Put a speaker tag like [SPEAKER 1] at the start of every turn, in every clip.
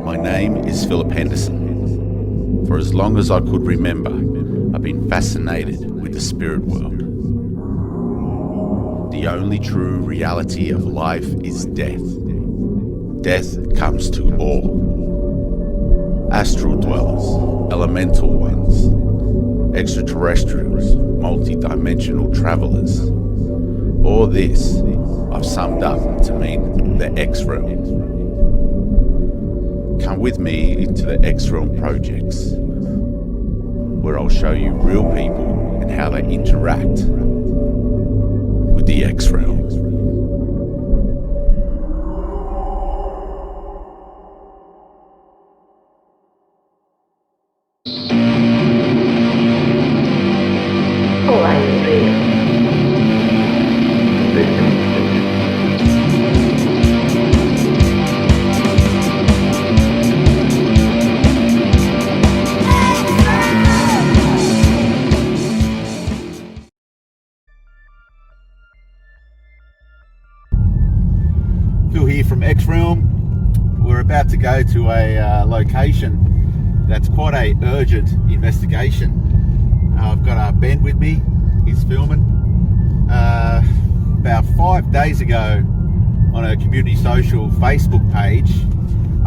[SPEAKER 1] My name is Philip Henderson. For as long as I could remember, I've been fascinated with the spirit world. The only true reality of life is death. Death comes to all. Astral dwellers, elemental ones, extraterrestrials, multi-dimensional travelers. All this I've summed up to mean the XRealm. Come with me into the XRealm projects, where I'll show you real people and how they interact with the XRealm.
[SPEAKER 2] Oh, are you real?
[SPEAKER 1] Phil here from XRealm. We're about to go to a location that's quite a urgent investigation. I've got Ben with me. He's filming. About 5 days ago, on a community social Facebook page,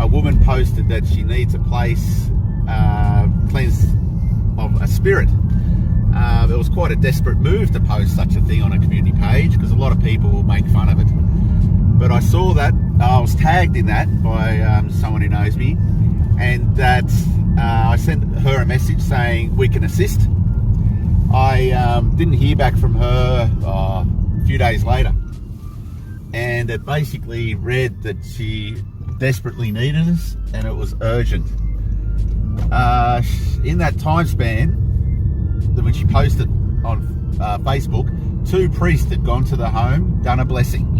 [SPEAKER 1] a woman posted that she needs a place cleansed of a spirit. It was quite a desperate move to post such a thing on a community page because a lot of people will make fun of it. But I saw that, I was tagged in that by someone who knows me, and that I sent her a message saying we can assist. I didn't hear back from her a few days later, and it basically read that she desperately needed us and it was urgent. In that time span, when she posted on Facebook, 2 priests had gone to the home, done a blessing.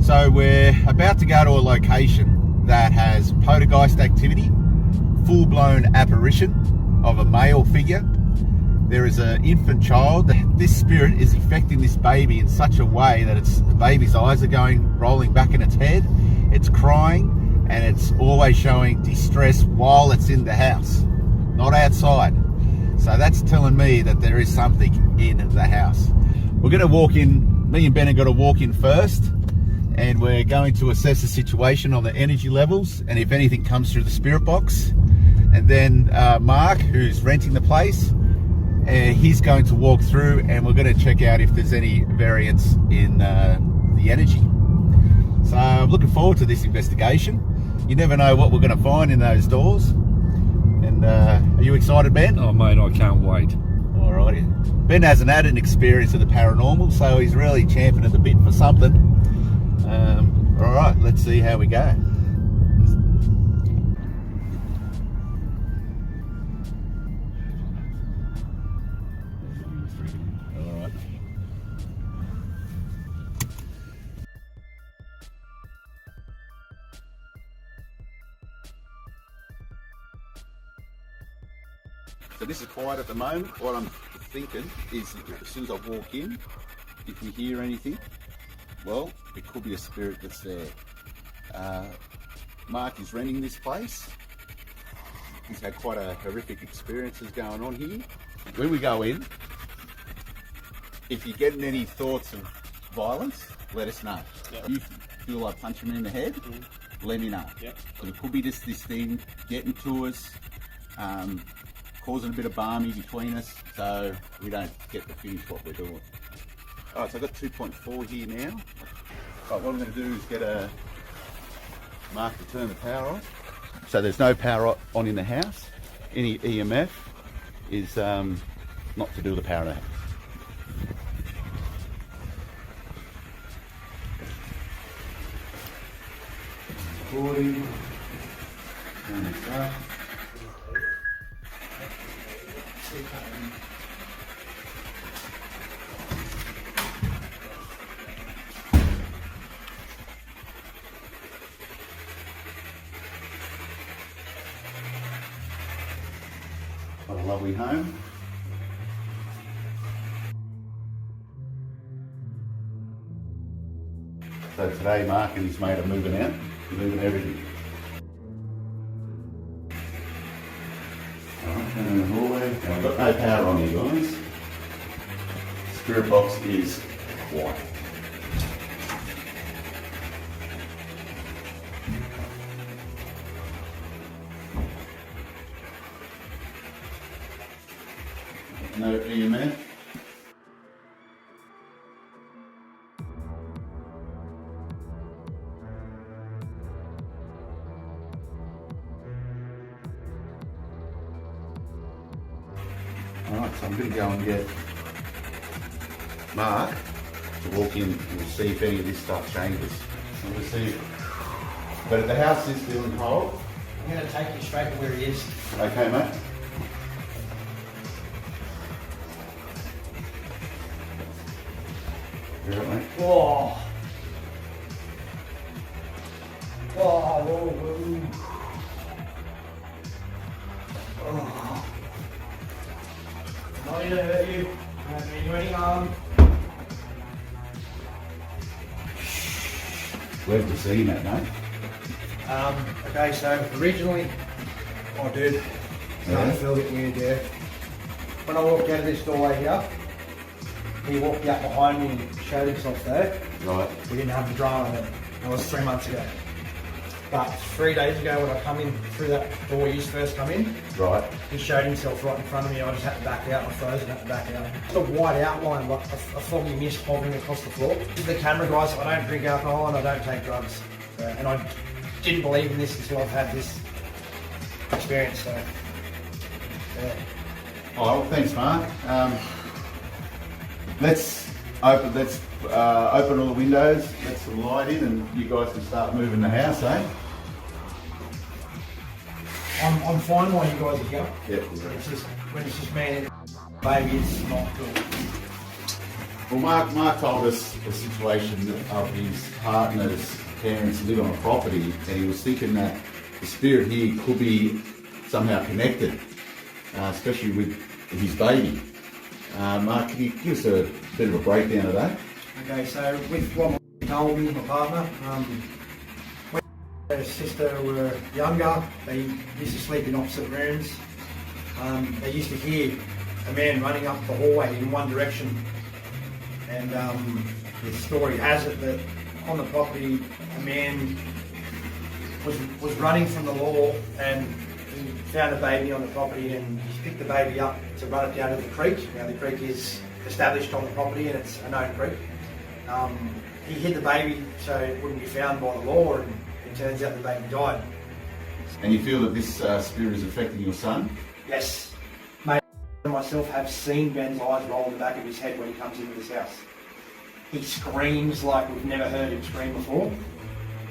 [SPEAKER 1] So we're about to go to a location that has poltergeist activity, full-blown apparition of a male figure. There is an infant child. This spirit is affecting this baby in such a way that the baby's eyes are rolling back in its head. It's crying, and it's always showing distress while it's in the house, not outside. So that's telling me that there is something in the house. We're going to walk in. Me and Ben are going to walk in first, and we're going to assess the situation on the energy levels and if anything comes through the spirit box. And then Mark, who's renting the place, he's going to walk through, and we're going to check out if there's any variance in the energy. So I'm looking forward to this investigation. You never know what we're going to find in those doors. And are you excited, Ben?
[SPEAKER 3] Oh mate, I can't wait.
[SPEAKER 1] Alrighty. Ben hasn't had an experience of the paranormal, so he's really champing at the bit for something. Alright, let's see how we go. Alright. So this is quiet at the moment. What I'm thinking is, as soon as I walk in, if you hear anything, well, it could be a spirit that's there. Mark is renting this place. He's had quite a horrific experiences going on here. When we go in, if you're getting any thoughts of violence, let us know. Yep. If you feel like punching me in the head, let me know. Yep. But it could be just this thing getting to us, causing a bit of balmy between us, so we don't get to finish what we're doing. Alright, so I've got 2.4 here now. Right, what I'm going to do is get a Mark to turn the power off. So there's no power on in the house. Any EMF is not to do with the power in the house. Recording. Turn this up. What a lovely home. So today Mark and his mate are moving out, moving everything. in the hallway. I've got no power on you guys. Spirit box is quiet. No EMF. Alright, so I'm going to go and get Mark to walk in and see if any of this stuff changes. And we'll see. But the house is feeling cold.
[SPEAKER 3] I'm going to take you straight to where he is.
[SPEAKER 1] Okay, mate. You're right, mate.
[SPEAKER 3] Whoa. Whoa, whoa, whoa. Oh. Not going to hurt you. I don't mean you any harm.
[SPEAKER 1] Where's the scene at, mate?
[SPEAKER 3] Okay, so originally, oh dude, starting to feel a bit weird there. When I walked out of this doorway here, he walked out behind me and showed himself there.
[SPEAKER 1] Right.
[SPEAKER 3] We didn't have the drama then. That was 3 months ago. But 3 days ago when I come in through that door you first come in,
[SPEAKER 1] Right.
[SPEAKER 3] he showed himself right in front of me. I just had to back out. I froze and had to back out. Just a white outline, like a foggy mist hovering across the floor. The camera guys, I don't drink alcohol and I don't take drugs. And I didn't believe in this until I've had this experience. So, yeah.
[SPEAKER 1] Oh, well, thanks, Mark. Let's open all the windows, let some light in, and you guys can start moving the house, eh?
[SPEAKER 3] I'm fine while you guys are here.
[SPEAKER 1] Yep.
[SPEAKER 3] When it's just me and baby, it's not good.
[SPEAKER 1] Well, Mark told us the situation of his partner's parents live on a property, and he was thinking that the spirit here could be somehow connected, especially with his baby. Mark, can you give us a bit of a breakdown of that?
[SPEAKER 3] Okay, so with what my told me, my partner, when her sister were younger, they used to sleep in opposite rooms. They used to hear a man running up the hallway in one direction, and the story has it that on the property a man was running from the law, and he found a baby on the property and he picked the baby up to run it down to the creek. Now the creek is established on the property and it's a known creek. He hid the baby so it wouldn't be found by the law, and it turns out the baby died.
[SPEAKER 1] And you feel that this spirit is affecting your son?
[SPEAKER 3] Yes. Mate and myself have seen Ben's eyes roll in the back of his head when he comes into this house. He screams like we've never heard him scream before.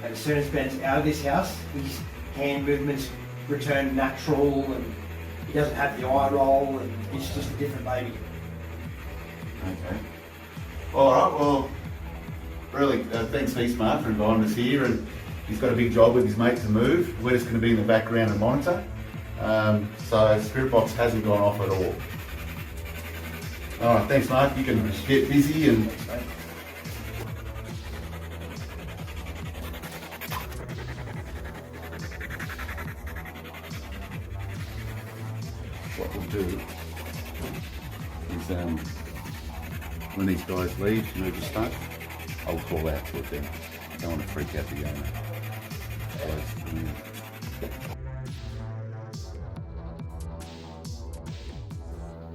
[SPEAKER 3] And as soon as Ben's out of this house, his hand movements return natural and he doesn't have the eye roll, and he's just a different baby.
[SPEAKER 1] Okay. All right, well, really, thanks heaps, Mark, for inviting us here, and he's got a big job with his mate to move. We're just going to be in the background and monitor. So Spirit Box hasn't gone off at all. All right, thanks, Mark. You can get busy and... What we'll do is when these guys leave, move the stuff, I'll call out to it then. I don't want to freak out the owner.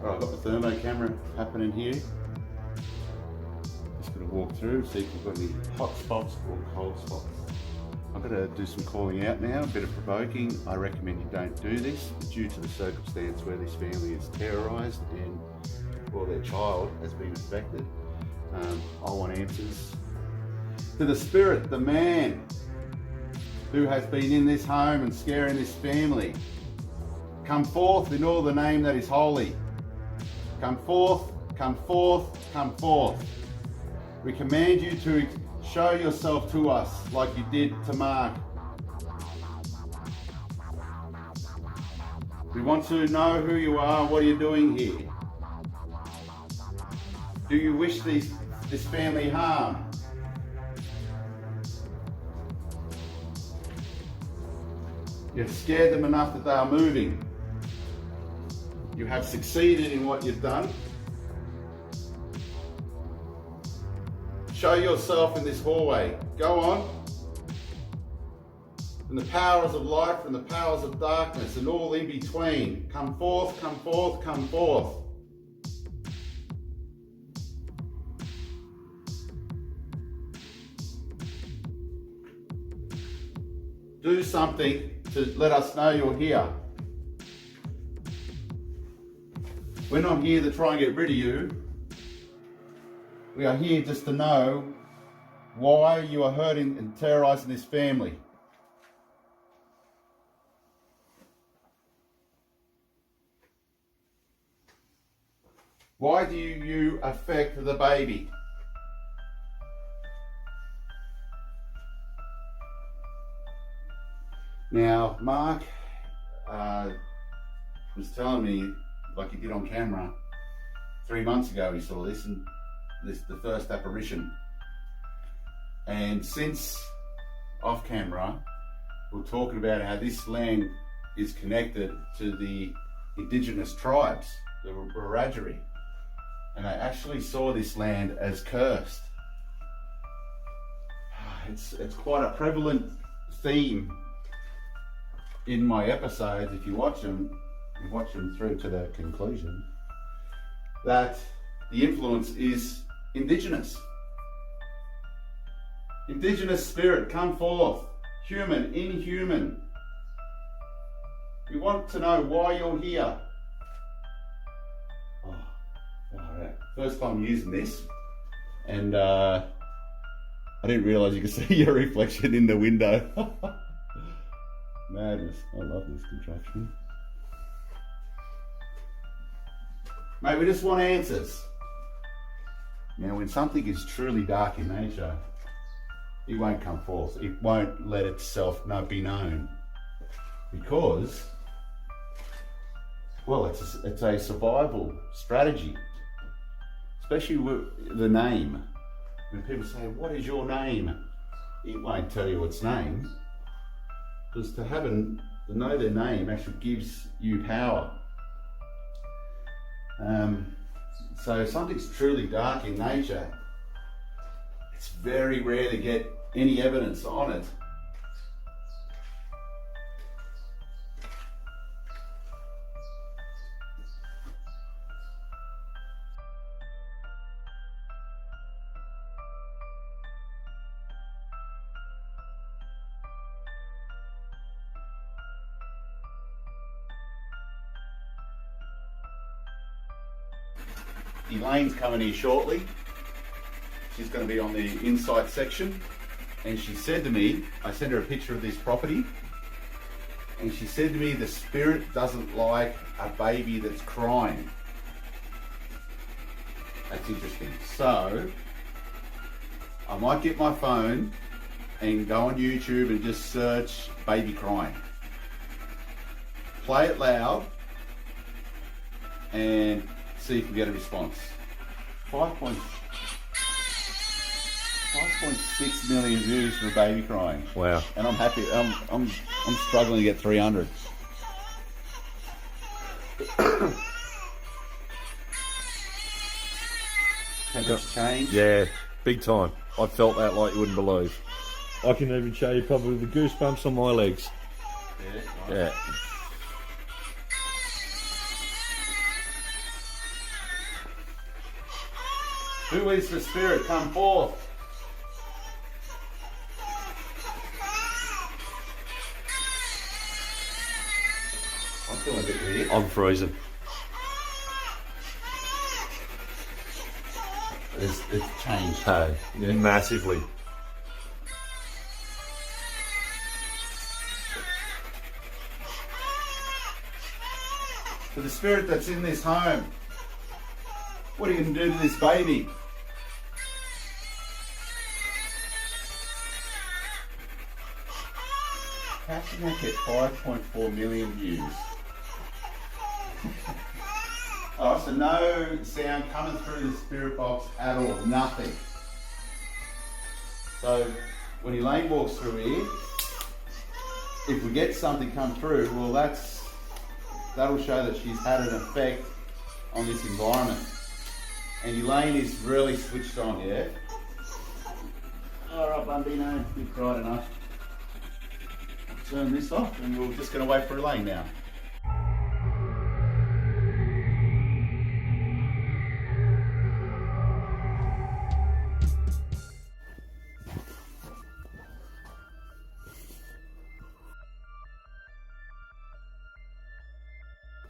[SPEAKER 1] Alright, I've got the thermo camera happening here. Just going to walk through, see if we've got any hot spots or cold spots. I'm going to do some calling out now, a bit of provoking. I recommend you don't do this due to the circumstance where this family is terrorised and well, their child has been affected. I want answers to the spirit, the man who has been in this home and scaring this family. Come forth in all the name that is holy. Come forth, come forth, come forth. We command you to show yourself to us like you did to Mark. We want to know who you are, what are you doing here? Do you wish this family harm? You've scared them enough that they are moving. You have succeeded in what you've done. Show yourself in this hallway. Go on. And the powers of light and the powers of darkness and all in between. Come forth, come forth, come forth. Do something to let us know you're here. We're not here to try and get rid of you. We are here just to know why you are hurting and terrorizing this family. Why do you affect the baby? Now, Mark was telling me, like he did on camera, 3 months ago he saw this, and this the first apparition. And since off camera, we're talking about how this land is connected to the indigenous tribes, the Wiradjuri. And I actually saw this land as cursed. It's quite a prevalent theme in my episodes, if you watch them through to the conclusion, that the influence is indigenous. Indigenous spirit, come forth. Human, inhuman. We want to know why you're here. Oh, all right. First time using this, and I didn't realise you could see your reflection in the window. Madness. I love this contraption. Mate, we just want answers. Now, when something is truly dark in nature, it won't come forth. It won't let itself be known. Because, well, it's a survival strategy. Especially with the name. When people say, what is your name? It won't tell you its name. Because to know their name actually gives you power. So if something's truly dark in nature, it's very rare to get any evidence on it. Elaine's coming here shortly. She's going to be on the insight section, and she said to me, I sent her a picture of this property, and she said to me the spirit doesn't like a baby that's crying. That's interesting. So I might get my phone and go on YouTube and just search baby crying. Play it loud and see if we get a response. 5.6 million views for a baby crying.
[SPEAKER 4] Wow.
[SPEAKER 1] And I'm happy. I'm struggling to get 300. Temperature change.
[SPEAKER 4] Yeah, big time. I felt that like you wouldn't believe. I can even show you probably the goosebumps on my legs.
[SPEAKER 1] Yeah.
[SPEAKER 4] Yeah.
[SPEAKER 1] Who is the spirit? Come forth. I'm feeling a bit weird.
[SPEAKER 4] I'm freezing.
[SPEAKER 1] It's changed.
[SPEAKER 4] Hey,
[SPEAKER 1] Yeah.
[SPEAKER 4] massively.
[SPEAKER 1] For the spirit that's in this home, what are you going to do to this baby? How can that get 5.4 million views? Oh, so no sound coming through the spirit box at all, nothing. So when Elaine walks through here, if we get something come through, well, that's that'll show that she's had an effect on this environment. And Elaine is really switched on, yeah? Alright, Bundino, you've cried enough. Turn this off and we're just going to wait for Elaine now.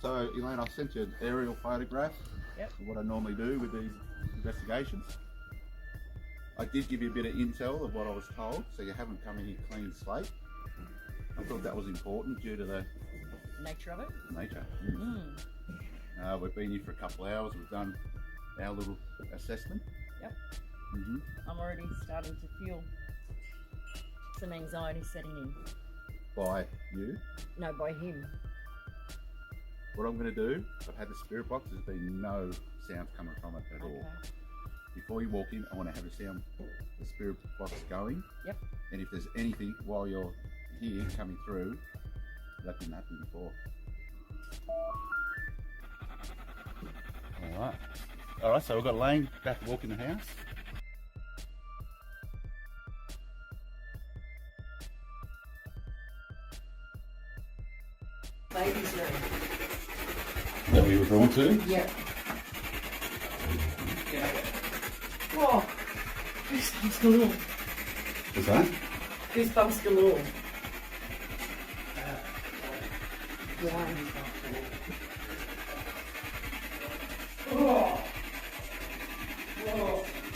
[SPEAKER 1] So Elaine, I sent you an aerial photograph of what I normally do with these investigations. I did give you a bit of intel of what I was told, so you haven't come in here clean slate. I thought that was important due to the
[SPEAKER 5] nature of it.
[SPEAKER 1] Nature. We've been here for a couple of hours. We've done our little assessment.
[SPEAKER 5] Yep. I'm already starting to feel some anxiety setting in.
[SPEAKER 1] By you?
[SPEAKER 5] No, by him.
[SPEAKER 1] What I'm going to do, I've had the spirit box, there's been no sounds coming from it at all. Before you walk in, I want to have the spirit box going.
[SPEAKER 5] Yep.
[SPEAKER 1] And if there's anything while you're here coming through, that didn't happen before. Alright, so we've got Elaine about to walk in the house.
[SPEAKER 5] Baby's room.
[SPEAKER 1] Is that what you were drawn to?
[SPEAKER 5] Yep. Oh, goosebumps galore.
[SPEAKER 1] What's that?
[SPEAKER 5] Goosebumps galore. Yeah.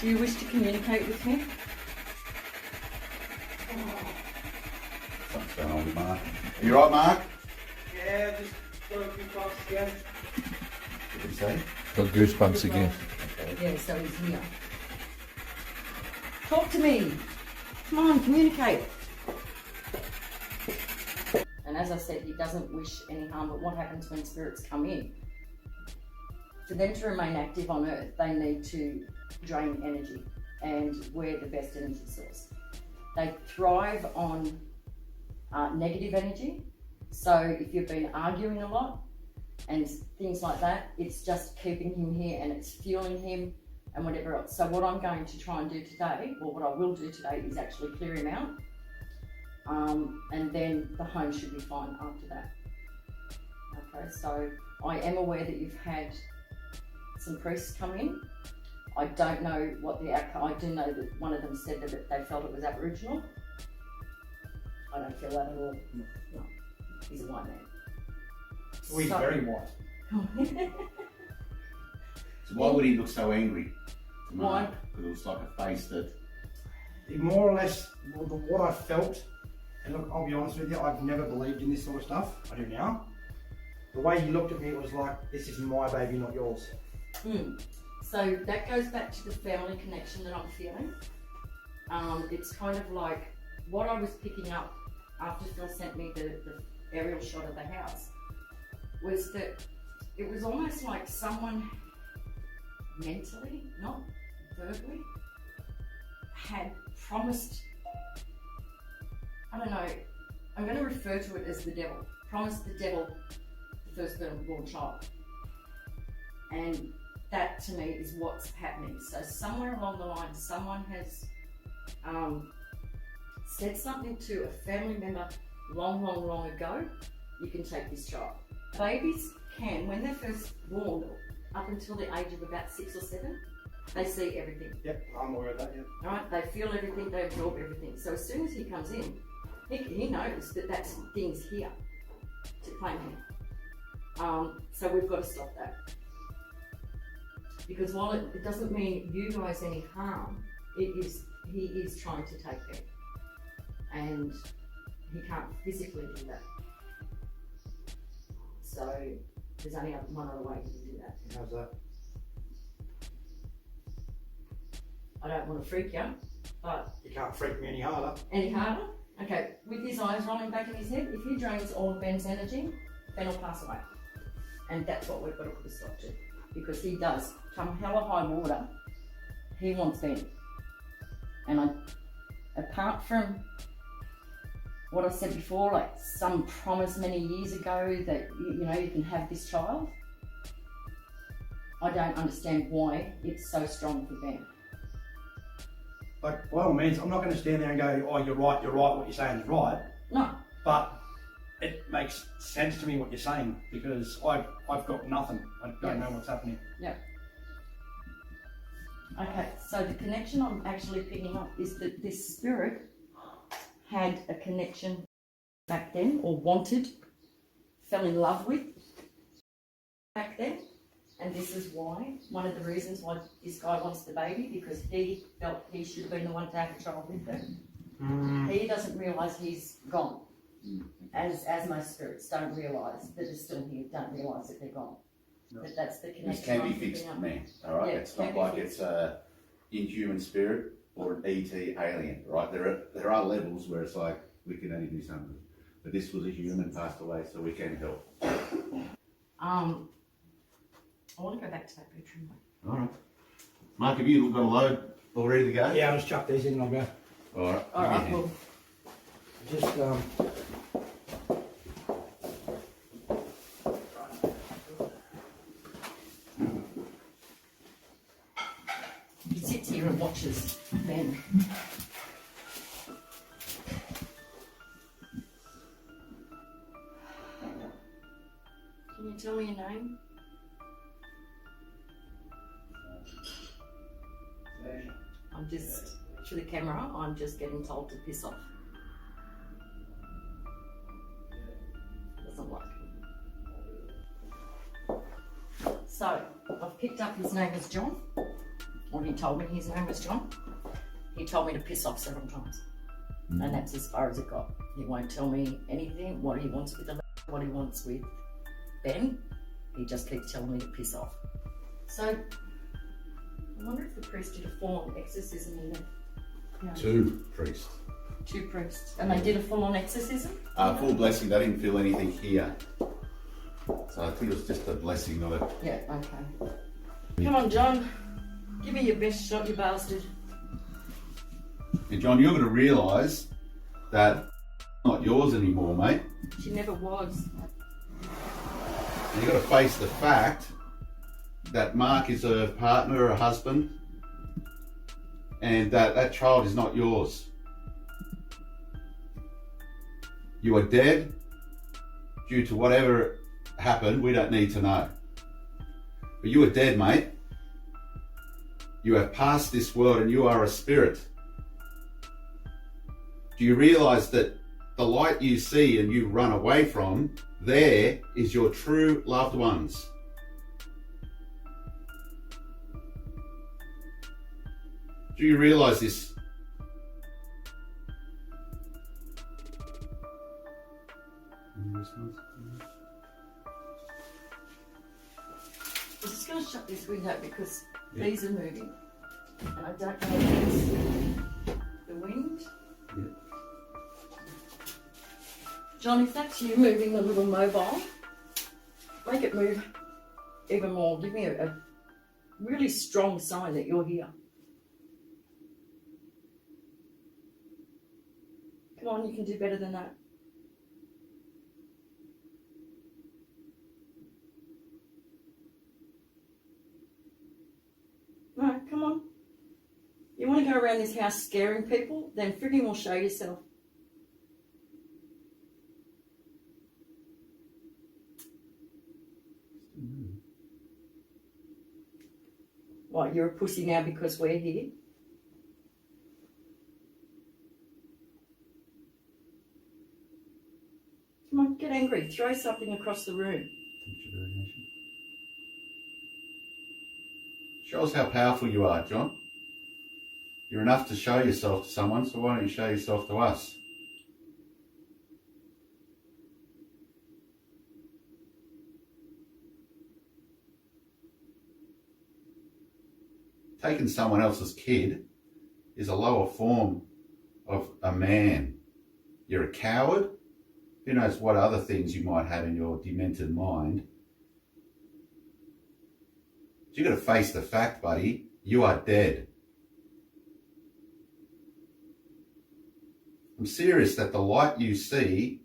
[SPEAKER 5] Do you wish to communicate with me?
[SPEAKER 1] Something's going on with Mark. Are you right, Mark?
[SPEAKER 3] Yeah, just got a few thoughts again.
[SPEAKER 1] What did he say?
[SPEAKER 4] Got goosebumps again.
[SPEAKER 5] Yeah, so he's here. Talk to me. Come on, communicate. And as I said, he doesn't wish any harm, but what happens when spirits come in? For them to remain active on Earth, they need to drain energy, and we're the best energy source. They thrive on negative energy, so if you've been arguing a lot and things like that, it's just keeping him here and it's fueling him and whatever else. So what I'm going to try and do today, or what I will do today, is actually clear him out, and then the home should be fine after that. Okay, so I am aware that you've had some priests come in. I don't know what the outcome. I do know that one of them said that they felt it was Aboriginal. I don't feel that at all. No, he's a white man.
[SPEAKER 3] Oh, he's very white.
[SPEAKER 1] So why would he look so angry?
[SPEAKER 5] Why?
[SPEAKER 1] Because it was like a face that...
[SPEAKER 3] It more or less, what I felt, and look, I'll be honest with you, I've never believed in this sort of stuff. I do now. The way he looked at me, it was like, this is my baby, not yours.
[SPEAKER 5] So that goes back to the family connection that I'm feeling. It's kind of like what I was picking up after Phil sent me the aerial shot of the house was that it was almost like someone mentally, not verbally, had promised, I don't know, I'm going to refer to it as the devil, promised the devil the firstborn child. And that to me is what's happening. So somewhere along the line, someone has said something to a family member long ago, you can take this child. Babies can, when they're first born, up until the age of about 6 or 7, they see everything.
[SPEAKER 3] Yep, I'm aware of that, yep.
[SPEAKER 5] All right, they feel everything, they absorb everything. So as soon as he comes in, he knows that that thing's here to claim him. So we've got to stop that. Because while it doesn't mean you guys any harm, he is trying to take them. And he can't physically do that. So there's only one other way he can do that.
[SPEAKER 3] How's that?
[SPEAKER 5] I don't want to freak you, but...
[SPEAKER 3] You can't freak me any harder.
[SPEAKER 5] Any harder? Okay, with his eyes rolling back in his head, if he drains all of Ben's energy, Ben will pass away. And that's what we've got to put a stop to. Because he does, come hell or high water, he wants Ben. And apart from what I said before, like some promise many years ago that you can have this child. I don't understand why it's so strong for them.
[SPEAKER 3] Like, by all means, I'm not going to stand there and go, oh, you're right, what you're saying is right.
[SPEAKER 5] No.
[SPEAKER 3] But it makes sense to me what you're saying, because I've got nothing. I don't know what's happening.
[SPEAKER 5] Yeah. Okay, so the connection I'm actually picking up is that this spirit had a connection back then, or wanted, fell in love with back then. And this is why, one of the reasons why this guy wants the baby, because he felt he should have been the one to have a child with her. He doesn't realise he's gone. As most spirits don't realise that they're still here, don't realise that they're gone. No. But that's the connection.
[SPEAKER 1] This can be
[SPEAKER 5] I'm
[SPEAKER 1] fixed,
[SPEAKER 5] picking up.
[SPEAKER 1] man. All right,
[SPEAKER 5] Yeah,
[SPEAKER 1] it's not like it's a inhuman spirit or an ET alien, right? There are levels where it's like we can only do something, but this was a human passed away, so we can help.
[SPEAKER 5] I want to go back to that bedroom.
[SPEAKER 1] All right, Mark, have you got a load all ready to go?
[SPEAKER 3] Yeah, I'll just chuck these in and I'll go.
[SPEAKER 1] All right.
[SPEAKER 5] All right, well,
[SPEAKER 3] Just
[SPEAKER 5] he sits here and watches Ben. Can you tell me your name? I'm just, to the camera, I'm just getting told to piss off. Doesn't like it. So, I've picked up his name is John. Or he told me his name was John. He told me to piss off several times. And that's as far as it got. He won't tell me anything, what he wants with Elaine, what he wants with Ben. He just keeps telling me to piss off. So, I wonder if the priest did a full-on exorcism in there. Yeah.
[SPEAKER 1] 2 priests.
[SPEAKER 5] 2 priests. And they did a full-on exorcism?
[SPEAKER 1] Full blessing. They didn't feel anything here, so I think it was just a blessing, not a.
[SPEAKER 5] Yeah, okay. Come on, John. Give me your best shot, you bastard.
[SPEAKER 1] And John, you're going to realise that it's not yours anymore, mate.
[SPEAKER 5] She never was.
[SPEAKER 1] And you've got to face the fact that Mark is a partner, a husband, and that child is not yours. You are dead due to whatever happened. We don't need to know. But you are dead, mate. You have passed this world and you are a spirit. Do you realise that the light you see and you run away from, there is your true loved ones? Do you realise this?
[SPEAKER 5] I'm just going to shut this window because these are moving. And I don't know if it's the wind.
[SPEAKER 1] Yeah.
[SPEAKER 5] John, if that's you moving the little mobile, make it move even more. Give me a really strong sign that you're here. Come on, you can do better than that. No, come on. You want to go around this house scaring people? Then frigging will show yourself. What, you're a pussy now because we're here? Come on, get angry. Throw something across the room.
[SPEAKER 1] Show us how powerful you are, John. You're enough to show yourself to someone, so why don't you show yourself to us? Taking someone else's kid is a lower form of a man. You're a coward. Who knows what other things you might have in your demented mind. But you've got to face the fact, buddy, you are dead. I'm serious that the light you see,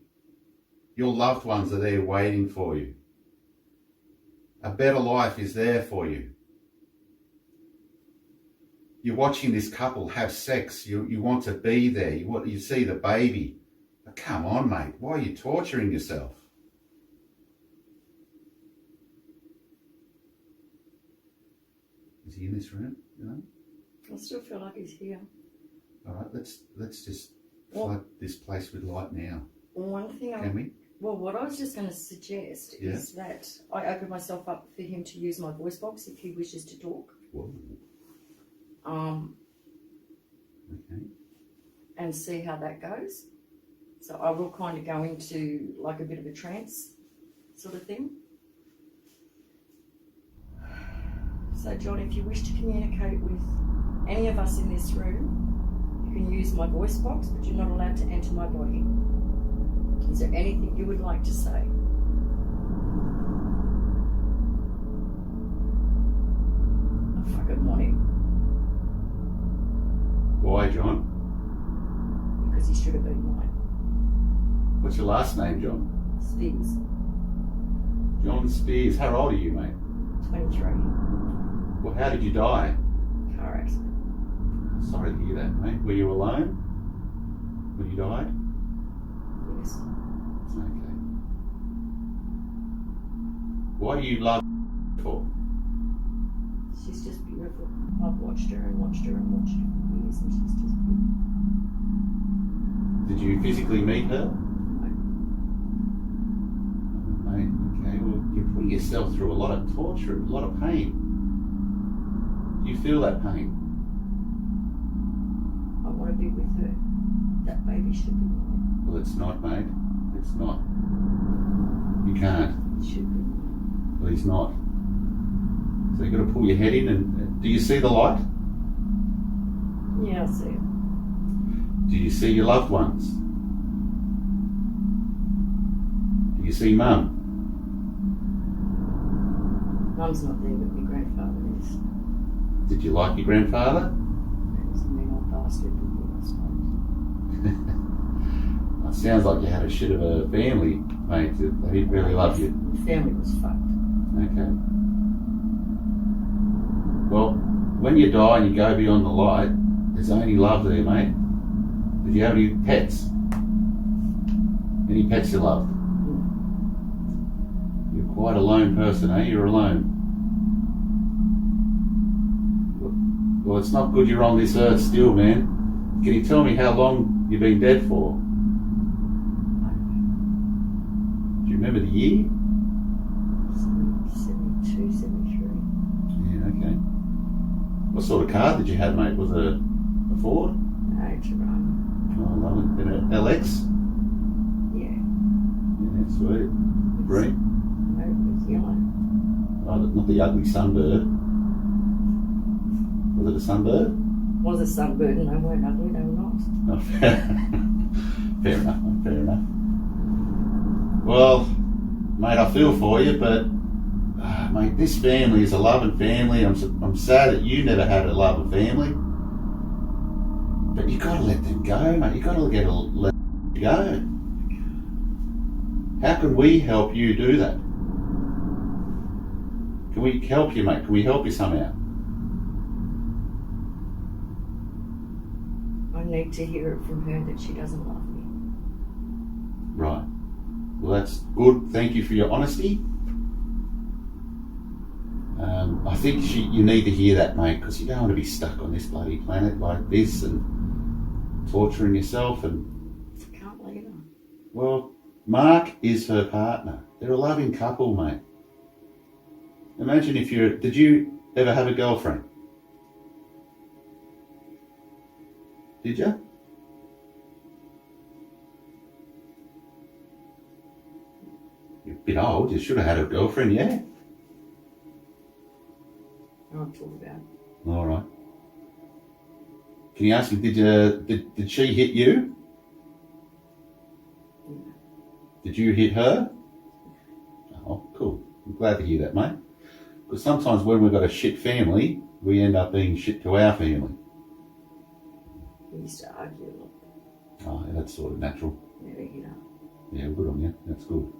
[SPEAKER 1] your loved ones are there waiting for you. A better life is there for you. You're watching this couple have sex. You want to be there. You see the baby. But come on, mate. Why are you torturing yourself? Is he in this room? You know?
[SPEAKER 5] I still feel like he's here.
[SPEAKER 1] All right, let's just flood this place with light now.
[SPEAKER 5] One thing
[SPEAKER 1] Can we?
[SPEAKER 5] Well, what I was just going to suggest is that I open myself up for him to use my voice box if he wishes to talk.
[SPEAKER 1] Whoa. Okay.
[SPEAKER 5] And see how that goes. So I will kind of go into like a bit of a trance sort of thing. So John, if you wish to communicate with any of us in this room, you can use my voice box, but you're not allowed to enter my body. Is there anything you would like to say? I fucking want him.
[SPEAKER 1] Why, John?
[SPEAKER 5] Because he should have been mine.
[SPEAKER 1] What's your last name, John?
[SPEAKER 5] Spears.
[SPEAKER 1] John Spears. How old are you, mate?
[SPEAKER 5] 23.
[SPEAKER 1] Well, how did you die?
[SPEAKER 5] Car accident.
[SPEAKER 1] Sorry to hear that, mate. Were you alone when you died?
[SPEAKER 5] Yes.
[SPEAKER 1] Okay. What do you love for?
[SPEAKER 5] She's just beautiful. I've watched her and watched her and watched her for years, and she's just beautiful.
[SPEAKER 1] Did you physically meet her?
[SPEAKER 5] No.
[SPEAKER 1] Mate, okay. Well, you're putting yourself through a lot of torture, a lot of pain. Do you feel that pain?
[SPEAKER 5] I want to be with her. That baby should be mine.
[SPEAKER 1] Well, it's not, mate. It's not. You can't.
[SPEAKER 5] It should be mine.
[SPEAKER 1] Well, he's not. So you've got to pull your head in and... Do you see the light?
[SPEAKER 5] Yeah, I see it.
[SPEAKER 1] Do you see your loved ones? Do you see Mum?
[SPEAKER 5] Mum's not there, but my grandfather is.
[SPEAKER 1] Did you like your grandfather?
[SPEAKER 5] That was a mean old bastard, but I suppose.
[SPEAKER 1] It sounds like you had a shit of a family, mate. They didn't really love you.
[SPEAKER 5] The family was fucked.
[SPEAKER 1] Okay. Well, when you die and you go beyond the light, there's only love there, mate. Did you have any pets? Any pets you loved? You're quite a lone person, eh? You're alone. Well, it's not good you're on this earth still, man. Can you tell me how long you've been dead for? Do you remember the year?
[SPEAKER 5] 72, 73.
[SPEAKER 1] Yeah, okay. What sort of car did you have, mate? Was it a Ford?
[SPEAKER 5] XRealm.
[SPEAKER 1] Oh, lovely. Been an LX?
[SPEAKER 5] Yeah.
[SPEAKER 1] Yeah, sweet. Green?
[SPEAKER 5] No, it was yellow.
[SPEAKER 1] Oh, not the ugly Sunbird. Was it a Sunbird?
[SPEAKER 5] Was a sunbird, and they weren't ugly, they were nice.
[SPEAKER 1] Oh, fair enough, mate, fair enough. Well, mate, I feel for you, but mate, this family is a loving family. I'm sad that you never had a loving family. But you got to let them go, mate. You got to let them go. How can we help you do that? Can we help you, mate? Can we help you somehow?
[SPEAKER 5] I need to hear it from her that she doesn't love me.
[SPEAKER 1] Right. Well, that's good. Thank you for your honesty. I think you need to hear that, mate, because you don't want to be stuck on this bloody planet like this and torturing yourself. And
[SPEAKER 5] I can't leave her.
[SPEAKER 1] well, Mark is her partner. They're a loving couple, mate. Imagine if did you ever have a girlfriend? Did you? You're a bit old. You should have had a girlfriend, yeah?
[SPEAKER 5] I don't talk about it.
[SPEAKER 1] All right. Can you ask me, did she hit you?
[SPEAKER 5] No.
[SPEAKER 1] Did you hit her? Oh, cool. I'm glad to hear that, mate. Because sometimes when we've got a shit family, we end up being shit to our family.
[SPEAKER 5] We used to argue a lot.
[SPEAKER 1] Oh, yeah, that's sort of natural.
[SPEAKER 5] Never hit up.
[SPEAKER 1] Yeah, good on you. That's good.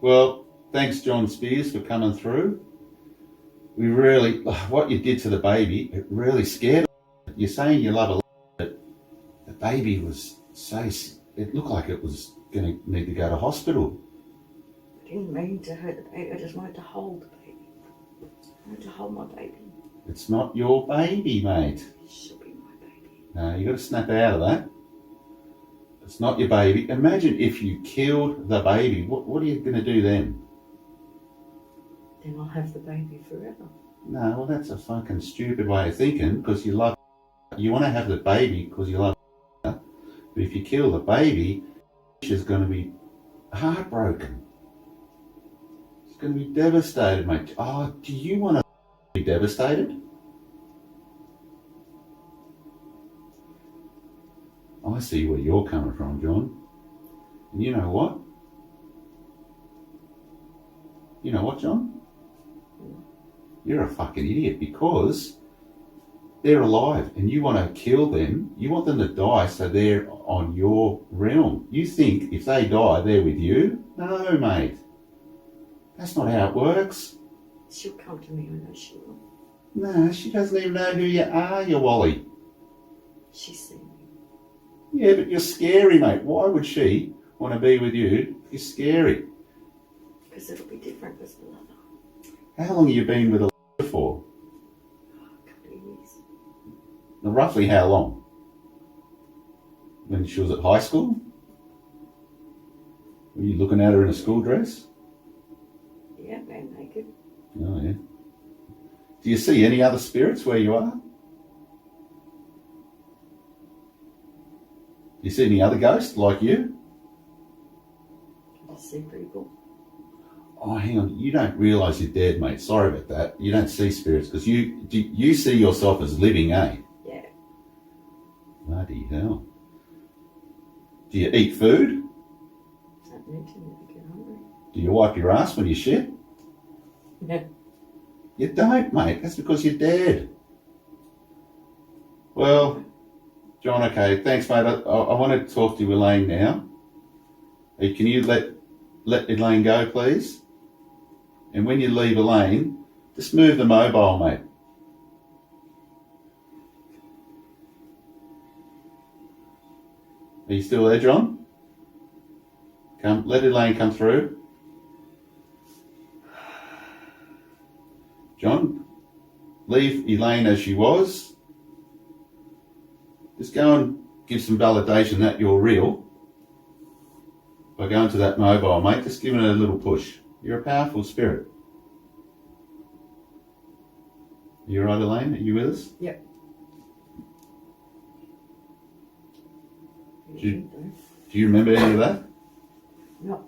[SPEAKER 1] Well, thanks, John Spears, for coming through. We really, what you did to the baby, it really scared her. You're saying you love her, but the baby was so, it looked like it was going to need to go to hospital.
[SPEAKER 5] I didn't mean to hurt the baby, I just wanted to hold the baby. I wanted to hold my baby.
[SPEAKER 1] It's not your baby, mate.
[SPEAKER 5] It should be my baby.
[SPEAKER 1] No, you got to snap out of that. It's not your baby. Imagine if you killed the baby. What are you going to do then?
[SPEAKER 5] Then I'll have the baby forever.
[SPEAKER 1] No, well, that's a fucking stupid way of thinking, because you love, you want to have the baby because you love her. But if you kill the baby, she's going to be heartbroken. She's going to be devastated, mate. Oh, do you want to be devastated? I see where you're coming from, John. And you know what? You know what, John? You're a fucking idiot, because they're alive and you want to kill them. You want them to die so they're on your realm. You think if they die, they're with you? No, mate. That's not how it works.
[SPEAKER 5] She'll come to me, I know she will.
[SPEAKER 1] No, she doesn't even know who you are, you Wally.
[SPEAKER 5] She's seen me.
[SPEAKER 1] Yeah, but you're scary, mate. Why would she want to be with you? You're scary.
[SPEAKER 5] Because it'll be different because I love her.
[SPEAKER 1] How long have you been with her for?
[SPEAKER 5] A couple of years.
[SPEAKER 1] Roughly how long? When she was at high school? Were you looking at her in a school dress?
[SPEAKER 5] Yeah, man, naked.
[SPEAKER 1] Oh, yeah. Do you see any other spirits where you are? Do you see any other ghosts like you?
[SPEAKER 5] I see people.
[SPEAKER 1] Oh, hang on. You don't realise you're dead, mate. Sorry about that. You don't see spirits because you see yourself as living, eh?
[SPEAKER 5] Yeah.
[SPEAKER 1] Bloody hell. Do you eat food?
[SPEAKER 5] I don't need to never get hungry.
[SPEAKER 1] Do you wipe your ass when you shit?
[SPEAKER 5] No.
[SPEAKER 1] You don't, mate. That's because you're dead. Well, John, okay. Thanks, mate. I want to talk to Elaine now. Hey, can you let Elaine go, please? And when you leave Elaine, just move the mobile, mate. Are you still there, John? Let Elaine come through. John, leave Elaine as she was. Just go and give some validation that you're real by going to that mobile, mate. Just giving it a little push. You're a powerful spirit. You right, Elaine? Are you with us?
[SPEAKER 5] Yep.
[SPEAKER 1] Do you remember any of that?
[SPEAKER 5] No.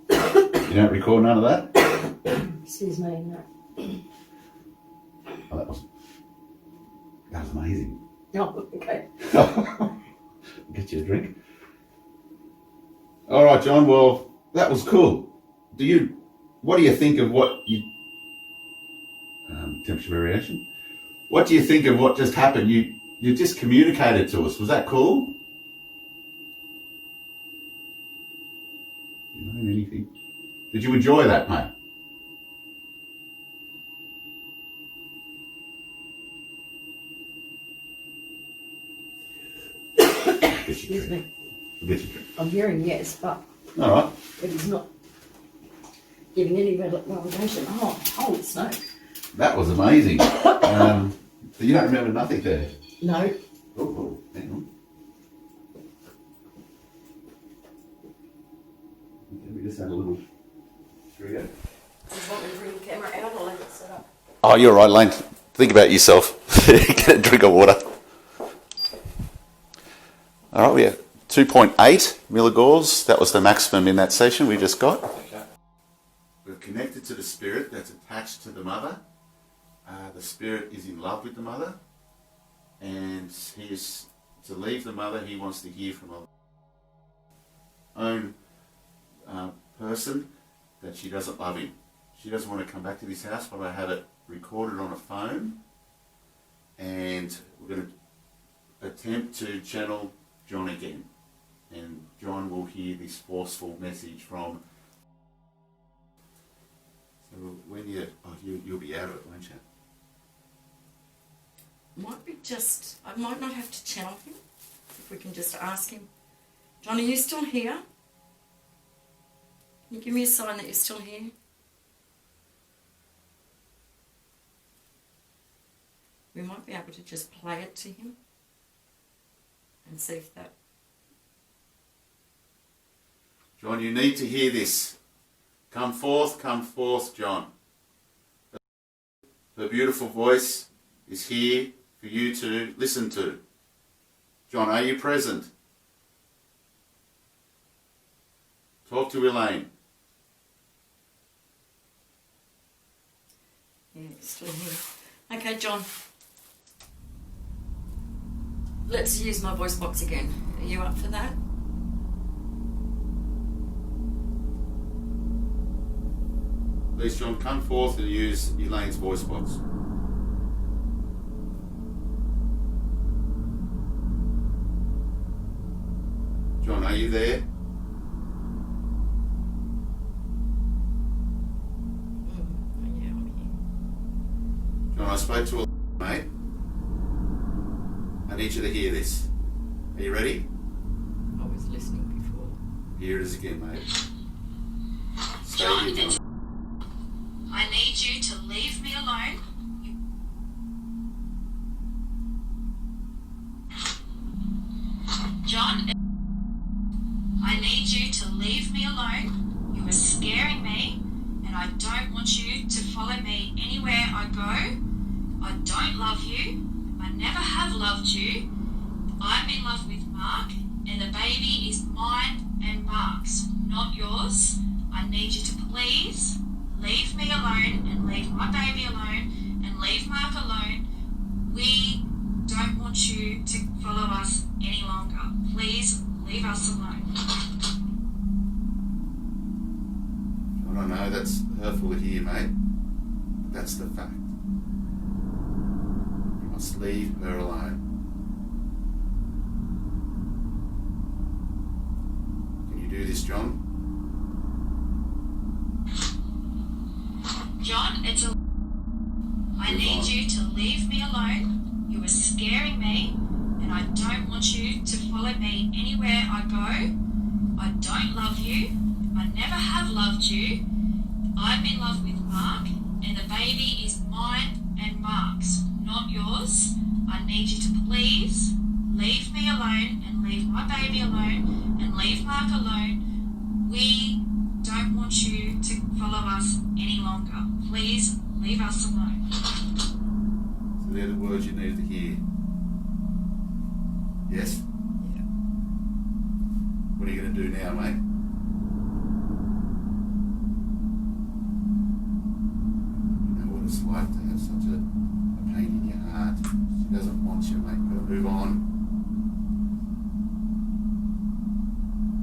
[SPEAKER 1] You don't recall none of that?
[SPEAKER 5] Excuse me, no.
[SPEAKER 1] Oh, that was amazing.
[SPEAKER 5] No, okay.
[SPEAKER 1] Get you a drink. All right, John. Well, that was cool. What do you think of what you... temperature variation. What do you think of what just happened? You just communicated to us. Was that cool? You learn anything? Did you enjoy that, mate?
[SPEAKER 5] Excuse me.
[SPEAKER 1] Get your drink.
[SPEAKER 5] I'm hearing yes, but
[SPEAKER 1] All right.
[SPEAKER 5] it is not giving any validation. Oh, holy snow.
[SPEAKER 1] That was amazing. So you don't remember nothing there?
[SPEAKER 5] No.
[SPEAKER 1] Oh, hang on. We just had a little... Here we go.
[SPEAKER 5] Do you want me to bring the camera out or leave it set up?
[SPEAKER 1] Oh, you're right, Lane. Think about yourself. Get a drink of water. All right, we have 2.8 milligauss. That was the maximum in that session we just got. Okay. We're connected to the spirit that's attached to the mother. The spirit is in love with the mother, and he is to leave the mother. He wants to hear from her own person that she doesn't love him. She doesn't want to come back to this house, but I have it recorded on a phone, and we're going to attempt to channel John again, and John will hear this forceful message from. So when you'll be out of it, won't you?
[SPEAKER 5] Might be just, I might not have to channel him. If we can just ask him, John, are you still here? Can you give me a sign that you're still here? We might be able to just play it to him and see if that...
[SPEAKER 1] John, you need to hear this. Come forth, John. Her beautiful voice is here for you to listen to. John, are you present? Talk to Elaine.
[SPEAKER 5] Yeah, it's still here. Okay, John. Let's use my voice box again. Are you up for that?
[SPEAKER 1] Please, John, come forth and use Elaine's voice box. John, are you there?
[SPEAKER 5] Yeah, I'm here.
[SPEAKER 1] John, I spoke to a mate. I need you to hear this. Are you ready?
[SPEAKER 5] I was listening before.
[SPEAKER 1] Here it is again, mate. Stay
[SPEAKER 6] John,
[SPEAKER 1] here, John.
[SPEAKER 6] I need you to leave me alone. John, I need you to leave me alone. You are scaring me, and I don't want you to follow me anywhere I go. I don't love you. I never have loved you. I'm in love with Mark, and the baby is mine and Mark's, not yours. I need you to please leave me alone and leave my baby alone and leave Mark alone. We don't want you to follow us any longer. Please leave us alone.
[SPEAKER 1] John, I know that's hurtful to hear, mate. But that's the fact. You must leave her alone. Can you do this, John?
[SPEAKER 6] John, I need you to leave me alone. You are scaring me, and I don't want you to follow me anywhere I go. I don't love you. I never have loved you. I'm in love with Mark, and the baby is mine and Mark's, not yours. I need you to please leave me alone and leave my baby alone and leave Mark alone. We don't want you to follow us any longer. Please leave us alone.
[SPEAKER 1] So they're the words you needed to hear. Yes?
[SPEAKER 5] Yeah.
[SPEAKER 1] What are you going to do now, mate? You know what it's like to have such a pain in your heart. She doesn't want you, mate. You've got to move on.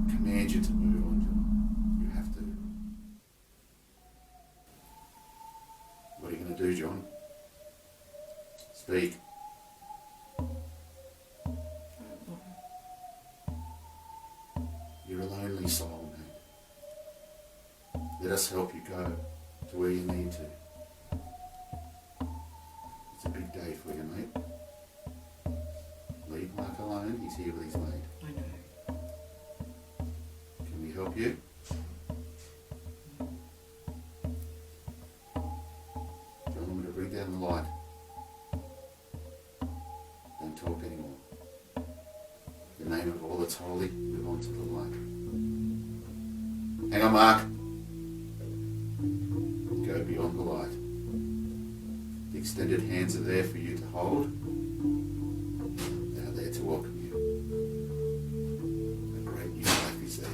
[SPEAKER 1] I command you to move on, John. You have to. What are you going to do, John? Speak. You're a lonely soul, mate. Let us help you go to where you need to. It's a big day for you, mate. Leave Mark alone. He's here with his mate.
[SPEAKER 5] I know.
[SPEAKER 1] Can we help you? John, I'm going to bring down the light. Don't talk anymore. In the name of all that's holy, move on to the light. Hang on, Mark. Go beyond the light. The extended hands are there for you to hold. They are there to welcome you. A great new life is there.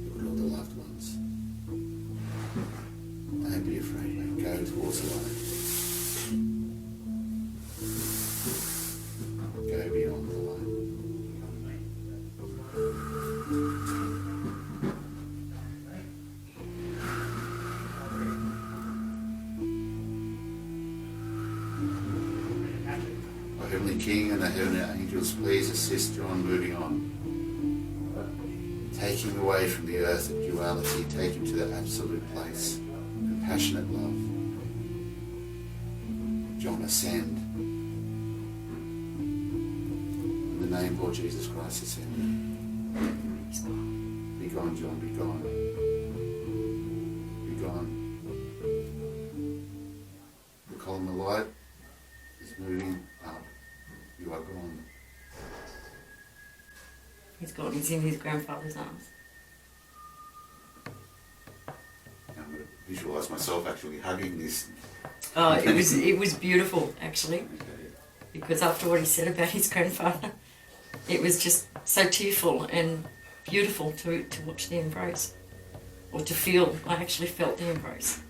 [SPEAKER 1] You're with all the loved ones. Don't be afraid, mate. Go towards the light. Go beyond the light. King and the heavenly angels, please assist John moving on. Take him away from the earth of duality, take him to the absolute place, compassionate love. John, ascend. In the name of Lord Jesus Christ, ascend. Be gone, John, be gone. Be gone. The column of light is moving up. You are gone.
[SPEAKER 5] He's gone. He's in his grandfather's arms.
[SPEAKER 1] I'm going to visualise myself actually hugging this.
[SPEAKER 5] Oh, it was beautiful, actually,
[SPEAKER 1] Okay.
[SPEAKER 5] because after what he said about his grandfather, it was just so tearful and beautiful to watch the embrace, or to feel. I actually felt the embrace.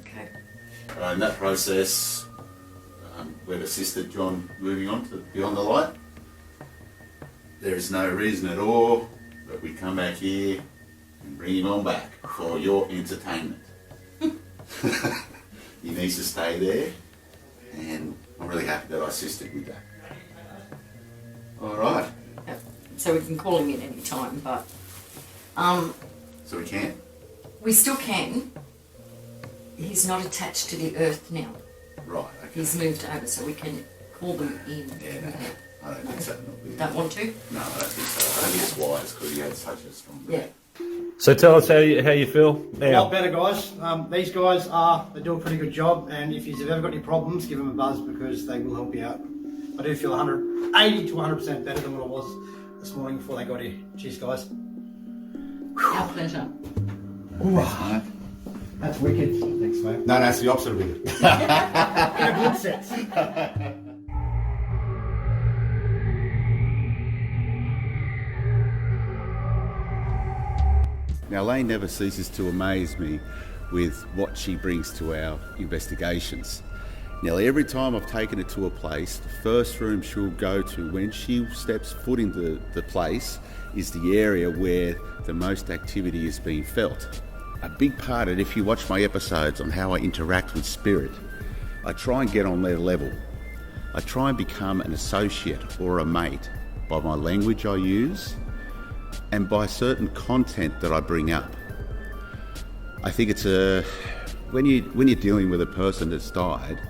[SPEAKER 5] Okay.
[SPEAKER 1] In that process, we've assisted John moving on to beyond the light. There is no reason at all that we come back here and bring him on back for your entertainment. He needs to stay there, and I'm really happy that I assisted with that. All right.
[SPEAKER 5] Yep. So we can call him in any time, but
[SPEAKER 1] So we can.
[SPEAKER 5] we still can. He's not attached to the earth now.
[SPEAKER 1] Right. Okay.
[SPEAKER 5] He's moved over, so we can call them in.
[SPEAKER 1] Yeah, no, I don't think so.
[SPEAKER 5] Don't want to?
[SPEAKER 1] No, I don't think so. I don't think it's wise because he had such a strong.
[SPEAKER 5] Yeah.
[SPEAKER 4] So tell us how you feel
[SPEAKER 3] A lot
[SPEAKER 4] now.
[SPEAKER 3] better, guys. These guys they do a pretty good job, and if you've ever got any problems, give them a buzz because they will help you out. I do feel 180 to 100% better than what I was this morning before they got here. Cheers, guys.
[SPEAKER 5] Our pleasure.
[SPEAKER 1] Right.
[SPEAKER 3] That's wicked. Thanks, mate.
[SPEAKER 1] No, that's the opposite of it.
[SPEAKER 3] In a good sense.
[SPEAKER 1] Now, Elaine never ceases to amaze me with what she brings to our investigations. Nearly every time I've taken her to a place, the first room she'll go to when she steps foot into the place is the area where the most activity is being felt. A big part of it, if you watch my episodes on how I interact with spirit, I try and get on their level. I try and become an associate or a mate by my language I use and by certain content that I bring up. I think it's when you're dealing with a person that's died,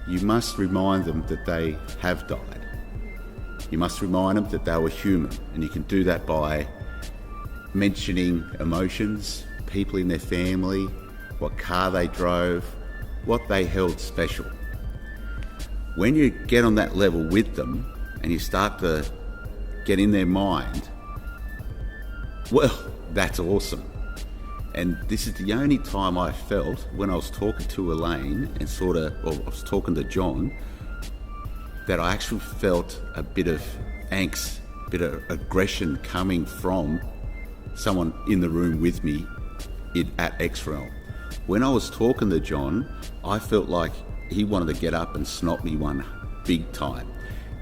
[SPEAKER 1] you must remind them that they have died. You must remind them that they were human, and you can do that by mentioning emotions, people in their family, what car they drove, what they held special. When you get on that level with them and you start to get in their mind, well, that's awesome. And this is the only time I felt when I was talking to Elaine and I was talking to John, that I actually felt a bit of angst, a bit of aggression coming from someone in the room with me at XRealm. When I was talking to John, I felt like he wanted to get up and snot me one big time.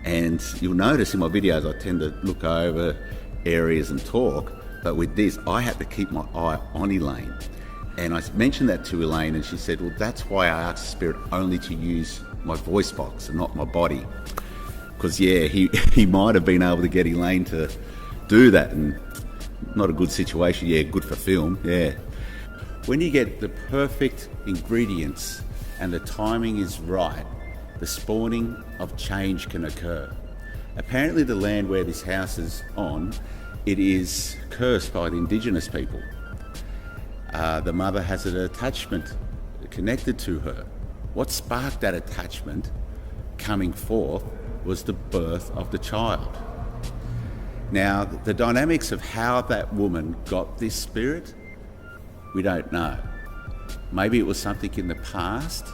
[SPEAKER 1] And you'll notice in my videos I tend to look over areas and talk, but with this I had to keep my eye on Elaine. And I mentioned that to Elaine and she said, well, that's why I asked Spirit only to use my voice box and not my body. Because yeah, he might have been able to get Elaine to do that, and not a good situation. Yeah, good for film, yeah. When you get the perfect ingredients and the timing is right, the spawning of change can occur. Apparently the land where this house is on, it is cursed by the indigenous people. The mother has an attachment connected to her. What sparked that attachment coming forth was the birth of the child. Now, the dynamics of how that woman got this spirit, we don't know. Maybe it was something in the past,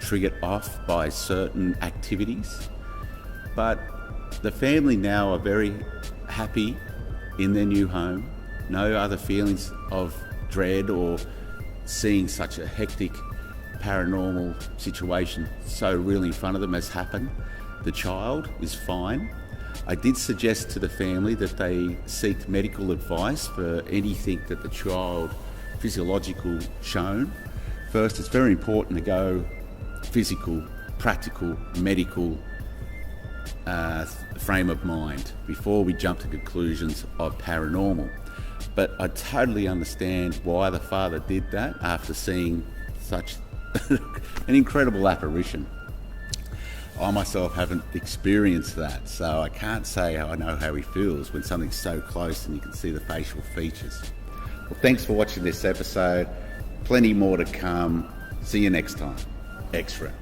[SPEAKER 1] triggered off by certain activities, but the family now are very happy in their new home. No other feelings of dread or seeing such a hectic paranormal situation so real in front of them has happened. The child is fine. I did suggest to the family that they seek medical advice for anything that the child physiological shown. First, it's very important to go
[SPEAKER 7] physical, practical, medical frame of mind before we jump to conclusions of paranormal. But I totally understand why the father did that after seeing such an incredible apparition. I myself haven't experienced that, so I can't say I know how he feels when something's so close and you can see the facial features. Well, thanks for watching this episode. Plenty more to come. See you next time. XRealm.